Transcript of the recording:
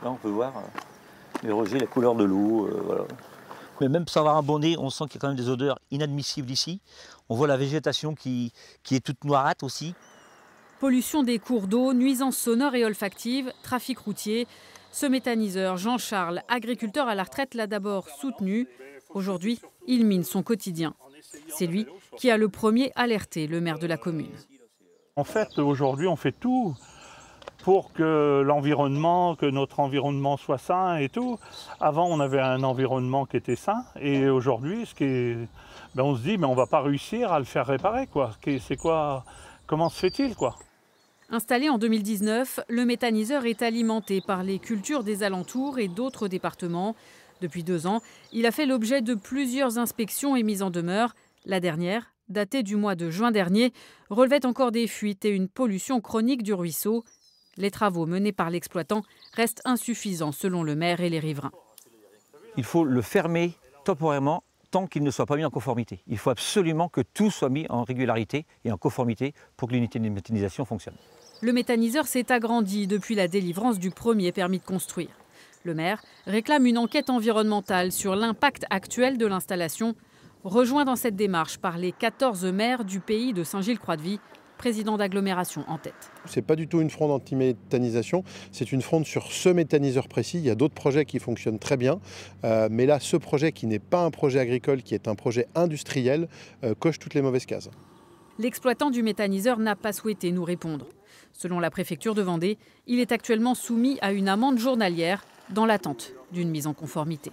Là, on peut voir les rejets, la couleur de l'eau. Voilà. Mais même sans avoir un bonnet, on sent qu'il y a quand même des odeurs inadmissibles ici. On voit la végétation qui est toute noirâtre aussi. Pollution des cours d'eau, nuisances sonores et olfactives, trafic routier. Ce méthaniseur, Jean-Charles, agriculteur à la retraite, l'a d'abord soutenu. Aujourd'hui, il mine son quotidien. C'est lui qui a le premier alerté le maire de la commune. En fait, aujourd'hui, on fait tout pour que notre environnement soit sain et tout. Avant, on avait un environnement qui était sain. Et aujourd'hui, on se dit, mais on ne va pas réussir à le faire réparer, quoi. C'est quoi? Comment se fait-il, quoi? Installé en 2019, le méthaniseur est alimenté par les cultures des alentours et d'autres départements. Depuis 2 ans, il a fait l'objet de plusieurs inspections et mises en demeure. La dernière, datée du mois de juin dernier, relevait encore des fuites et une pollution chronique du ruisseau. Les travaux menés par l'exploitant restent insuffisants selon le maire et les riverains. Il faut le fermer temporairement tant qu'il ne soit pas mis en conformité. Il faut absolument que tout soit mis en régularité et en conformité pour que l'unité de méthanisation fonctionne. Le méthaniseur s'est agrandi depuis la délivrance du premier permis de construire. Le maire réclame une enquête environnementale sur l'impact actuel de l'installation, rejoint dans cette démarche par les 14 maires du pays de Saint-Gilles-Croix-de-Vie, président d'agglomération en tête. Ce n'est pas du tout une fronde anti-méthanisation, c'est une fronde sur ce méthaniseur précis. Il y a d'autres projets qui fonctionnent très bien, mais là, ce projet qui n'est pas un projet agricole, qui est un projet industriel, coche toutes les mauvaises cases. L'exploitant du méthaniseur n'a pas souhaité nous répondre. Selon la préfecture de Vendée, il est actuellement soumis à une amende journalière dans l'attente d'une mise en conformité.